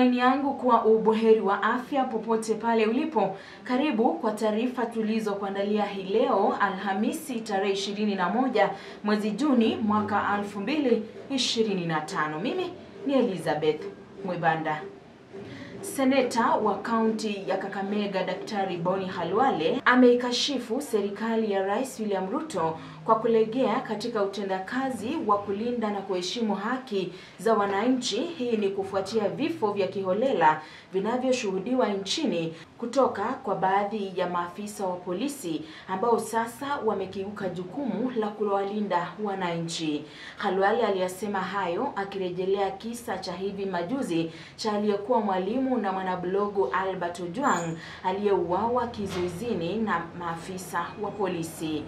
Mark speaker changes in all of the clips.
Speaker 1: matumaini yangu kuwa ubuheri wa afya popote pale ulipo. Karibu kwa taarifa tulizokuandalia hii leo Alhamisi tarehe 21 mwezi Juni mwaka 2025. Mimi ni Elizabeth Mwebanda. Seneta wa kaunti ya Kakamega Daktari Boni Khalwale ameikashifu serikali ya Rais William Ruto kwa kulegea katika utendakazi wa kulinda na kuheshimu haki za wananchi. Hii ni kufuatia vifo vya kiholela vinavyoshuhudiwa nchini kutoka kwa baadhi ya maafisa wa polisi ambao sasa wamekiuka jukumu la kuwalinda wananchi. Khalwale aliyasema hayo akirejelea kisa cha hivi majuzi cha aliyekuwa mwalimu na mwanablogu Albert Ojwang aliyeuawa kizuizini na maafisa wa polisi,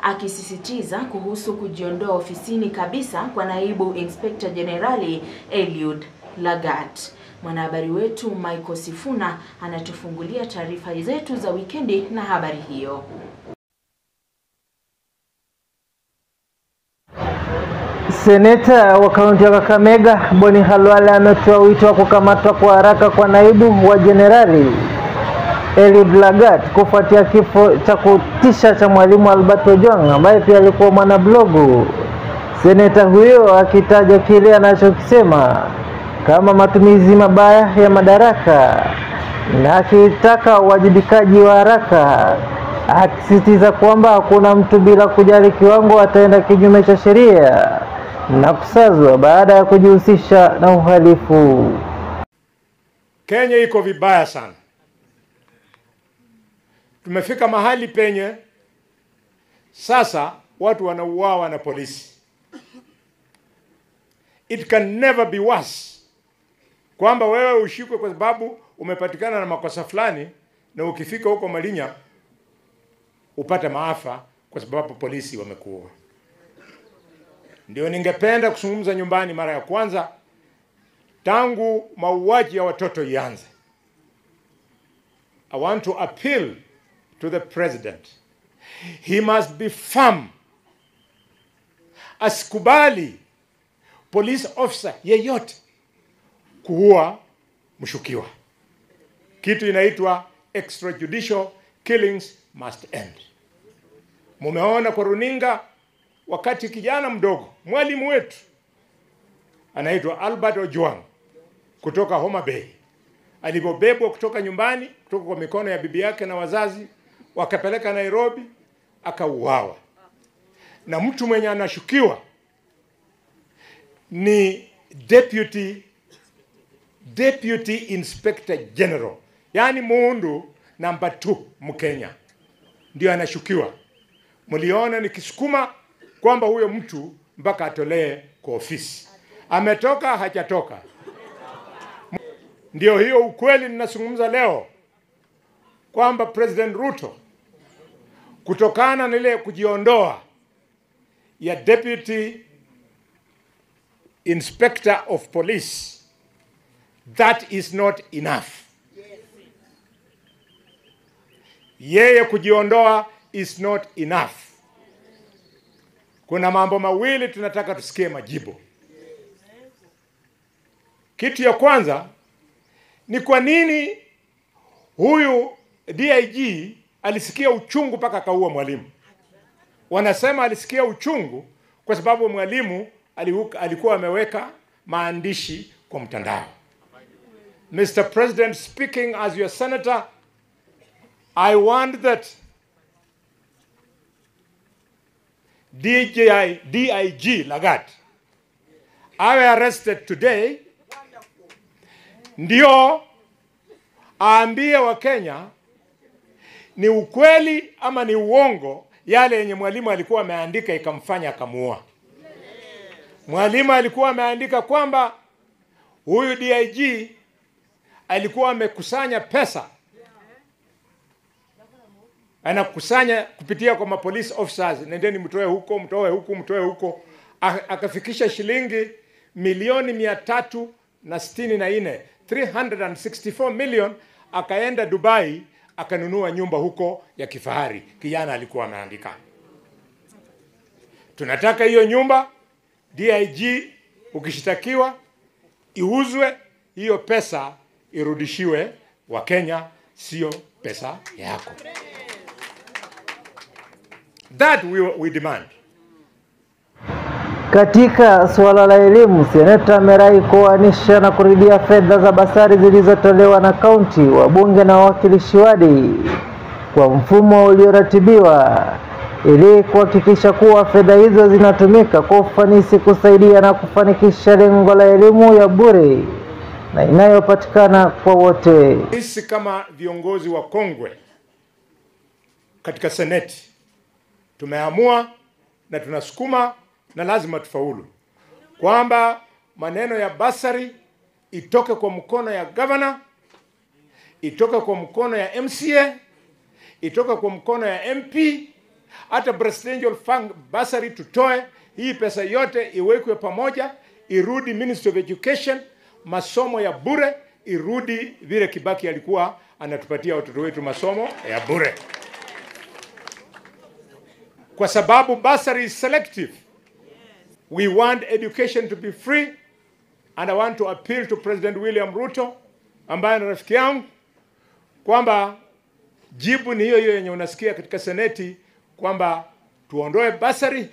Speaker 1: akisisitiza kuhusu kujiondoa ofisini kabisa kwa naibu inspector generali Eliud Lagat. Mwanahabari wetu Michael Sifuna anatufungulia taarifa zetu za wikendi na habari hiyo.
Speaker 2: Seneta wa kaunti ya Kakamega Boni Khalwale ametoa wito wa kukamatwa kwa haraka kwa naibu wa jenerali Eliud Lagat kufuatia kifo cha kutisha cha mwalimu Albert Ojwang ambaye pia alikuwa mwanablogu. Seneta huyo akitaja kile anachokisema kama matumizi mabaya ya madaraka na akitaka uwajibikaji wa haraka, akisisitiza kwamba hakuna mtu bila kujali kiwango ataenda kinyume cha sheria na kusazwa baada ya kujihusisha na uhalifu.
Speaker 3: Kenya iko vibaya sana. Tumefika mahali penye sasa watu wanauawa na polisi. It can never be worse. Kwamba wewe ushikwe kwa sababu umepatikana na makosa fulani na ukifika huko Malinya upate maafa kwa sababu polisi wamekuua. Ndio ningependa kuzungumza nyumbani mara ya kwanza tangu mauaji ya watoto ianze. I want to appeal to the president. He must be firm. Asikubali police officer yeyote kuua mshukiwa. Kitu inaitwa extrajudicial killings must end. Mumeona kwa runinga wakati kijana mdogo, mwalimu wetu anaitwa Albert Ojwang kutoka Homa Bay alipobebwa kutoka nyumbani, kutoka kwa mikono ya bibi yake na wazazi, wakapeleka Nairobi, akauawa. Na mtu mwenye anashukiwa ni Deputy Inspector General, yani Mundu number 2 Mkenya, ndio anashukiwa. Mliona nikisukuma kwamba huyo mtu mpaka atolee kwa ofisi. Ametoka hajatoka? Ndio hiyo ukweli ninazungumza leo kwamba President Ruto kutokana na ile kujiondoa ya Deputy Inspector of Police, that is not enough. Yeye kujiondoa is not enough. Kuna mambo mawili tunataka tusikie majibu. Kitu ya kwanza ni kwa nini huyu DIG alisikia uchungu mpaka kaua mwalimu. Wanasema alisikia uchungu kwa sababu mwalimu alikuwa ameweka maandishi kwa mtandao. Mr. President, speaking as your senator, I want that DIG Lagat awe arrested today, ndio aambie wa Kenya ni ukweli ama ni uongo yale yenye mwalimu alikuwa ameandika ikamfanya akamuua. Mwalimu alikuwa ameandika kwamba huyu DIG alikuwa amekusanya pesa, anakusanya kupitia kwa mapolice officers, nendeni mtoe huko, mtoe huku, mtoe huko, akafikisha shilingi milioni 364, 364 million, akaenda Dubai akanunua nyumba huko ya kifahari. Kijana alikuwa ameandika. Tunataka hiyo nyumba DIG ukishitakiwa iuzwe hiyo pesa irudishiwe wa Kenya, sio pesa yako. That we demand.
Speaker 2: Katika suala la elimu, seneta amerai kuanisha na kurudia fedha za basari zilizotolewa na kaunti, wabunge na wawakilishi wadi kwa mfumo ulioratibiwa ili kuhakikisha kuwa fedha hizo zinatumika kwa ufanisi kusaidia na kufanikisha lengo la elimu ya bure na inayopatikana kwa wote.
Speaker 3: Sisi kama viongozi wa kongwe katika seneti tumeamua na tunasukuma na lazima tufaulu kwamba maneno ya basari itoke kwa mkono ya governor, itoke kwa mkono ya MCA, itoke kwa mkono ya MP, hata presidential fund basari tutoe. Hii pesa yote iwekwe pamoja, irudi Ministry of Education, masomo ya bure irudi vile Kibaki alikuwa anatupatia watoto wetu masomo ya bure. Kwa sababu basari is selective. We want education to be free, and I want to appeal to President William Ruto ambaye ni rafiki yangu kwamba jibu ni hiyo yenye unasikia katika seneti kwamba tuondoe basari,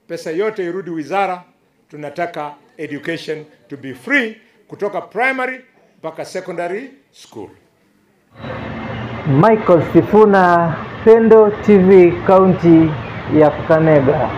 Speaker 3: pesa yote irudi wizara. Tunataka education to be free kutoka primary mpaka secondary school.
Speaker 2: Michael Sifuna, Pendo TV, kaunti ya Kakamega.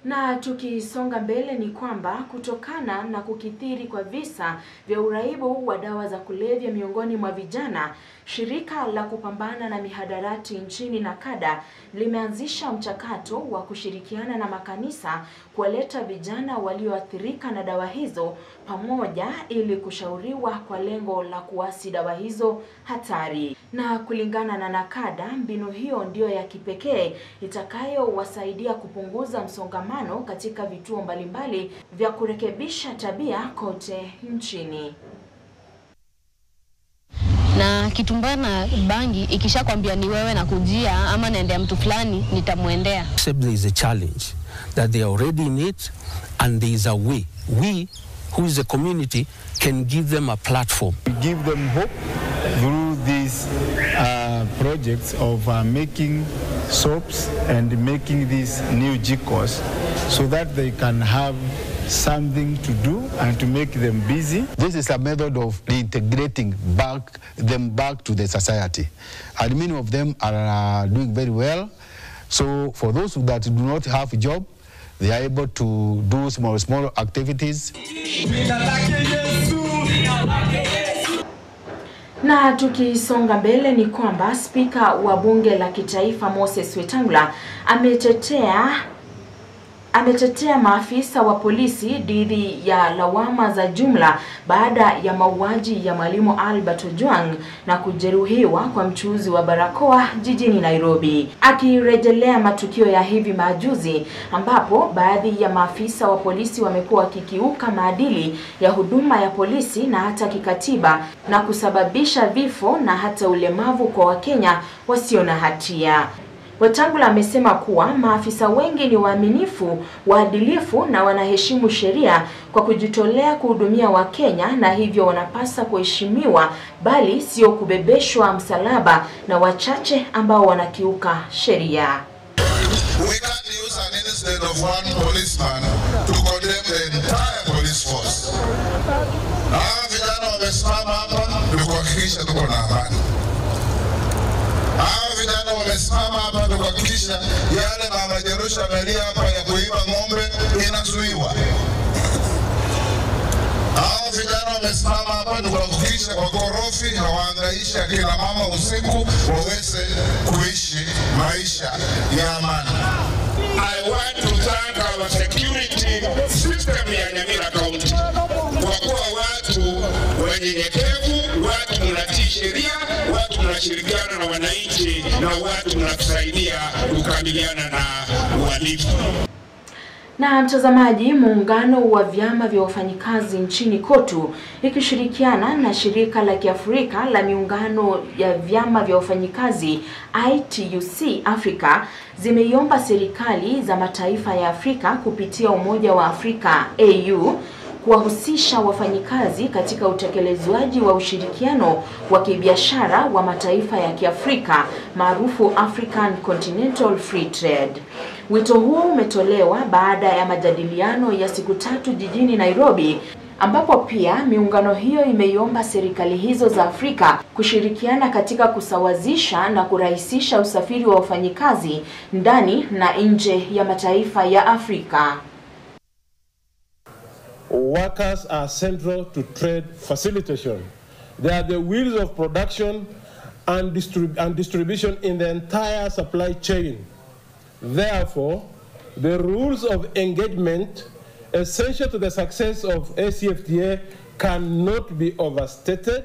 Speaker 1: Na tukisonga mbele ni kwamba kutokana na kukithiri kwa visa vya uraibu wa dawa za kulevya miongoni mwa vijana, shirika la kupambana na mihadarati nchini NACADA limeanzisha mchakato wa kushirikiana na makanisa kuwaleta vijana walioathirika na dawa hizo pamoja ili kushauriwa kwa lengo la kuasi dawa hizo hatari. Na kulingana na NACADA, mbinu hiyo ndio ya kipekee itakayowasaidia kupunguza msongamano katika vituo mbalimbali vya kurekebisha tabia kote nchini.
Speaker 4: Na kitumbana bangi ikishakwambia ni wewe na kujia ama naendea mtu fulani nitamuendea.
Speaker 5: There is a challenge that they are already in it, and there is a way we who is a community can give them a platform.
Speaker 6: We give them hope through these projects of making soaps and making these new jikos so that they can have something to do and to make them busy.
Speaker 7: This is a method of reintegrating them back to the society. And many of them are doing very well. So for those that do not have a job, they are able to do small activities.
Speaker 1: Na tukisonga mbele ni kwamba spika wa bunge la kitaifa Moses Wetangula ametetea maafisa wa polisi dhidi ya lawama za jumla baada ya mauaji ya mwalimu Albert Ojwang na kujeruhiwa kwa mchuuzi wa barakoa jijini Nairobi. Akirejelea matukio ya hivi majuzi ambapo baadhi ya maafisa wa polisi wamekuwa wakikiuka maadili ya huduma ya polisi na hata kikatiba na kusababisha vifo na hata ulemavu kwa Wakenya wasio na hatia. Wetangula amesema kuwa maafisa wengi ni waaminifu, waadilifu na wanaheshimu sheria kwa kujitolea kuhudumia Wakenya, na hivyo wanapasa kuheshimiwa bali sio kubebeshwa msalaba na wachache ambao wanakiuka sheria.
Speaker 8: We can't use an incident of one policeman to condemn the entire police force. Hawa vijana wamesimama hapa ni kuhakikisha tuko na amani. Hawa vijana wamesimama hapa ni kuhakikisha yale mama Jerusha amelia hapa ya kuiba ng'ombe inazuiwa. Hawa vijana wamesimama hapa ni kuhakikisha kwa korofi hawaangaishi akina mama usiku waweze kuishi maisha ya amani.
Speaker 9: I want to thank our security system ya Nyamira County kwa kuwa watu wenyenyekevu, watu mnatii sheria, watu mnashirikiana na wananchi na watu mnatusaidia kukabiliana na uhalifu.
Speaker 1: Na mtazamaji, muungano wa vyama vya wafanyikazi nchini KOTU ikishirikiana na shirika la Kiafrika la miungano ya vyama vya wafanyikazi ITUC Africa zimeiomba serikali za mataifa ya Afrika kupitia Umoja wa Afrika AU kuwahusisha wafanyikazi katika utekelezwaji wa ushirikiano wa kibiashara wa mataifa ya Kiafrika maarufu African Continental Free Trade. Wito huo umetolewa baada ya majadiliano ya siku 3 jijini Nairobi, ambapo pia miungano hiyo imeiomba serikali hizo za Afrika kushirikiana katika kusawazisha na kurahisisha usafiri wa wafanyikazi ndani na nje ya mataifa ya Afrika.
Speaker 10: Workers are central to trade facilitation. They are the wheels of production and distribution in the entire supply chain. Therefore, the rules of engagement essential to the success of ACFTA cannot be overstated,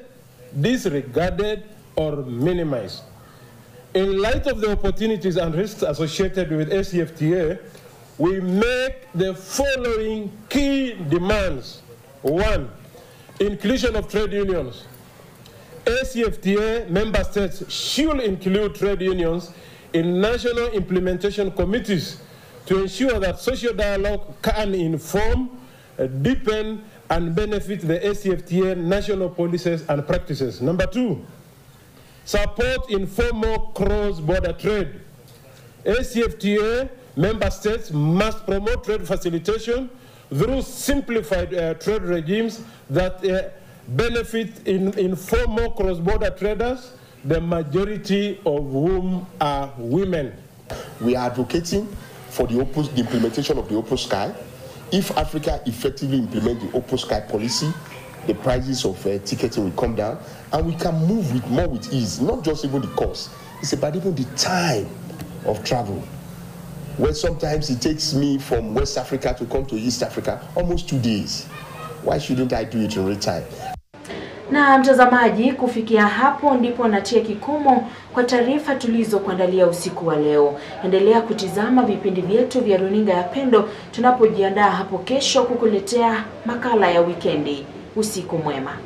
Speaker 10: disregarded, or minimized. In light of the opportunities and risks associated with ACFTA, we make the following key demands. 1. Inclusion of trade unions. ACFTA member states should include trade unions in national implementation committees to ensure that social dialogue can inform, deepen, and benefit the ACFTA national policies and practices. Number 2, support informal cross-border trade. ACFTA member states must promote trade facilitation through simplified trade regimes that benefit informal cross-border traders, the majority of whom are women.
Speaker 11: We are advocating for the implementation of the Open Sky. If Africa effectively implements the Open Sky policy, the prices of ticketing will come down, and we can move more with ease, not just even the cost. It's about even the time of travel. Where sometimes it takes me from West Africa to come to East Africa almost 2 days. Why shouldn't I do it in real time?
Speaker 1: Na mtazamaji, kufikia hapo ndipo natia kikomo kwa taarifa tulizokuandalia usiku wa leo. Endelea kutizama vipindi vyetu vya runinga ya Pendo tunapojiandaa hapo kesho kukuletea makala ya wikendi. Usiku mwema.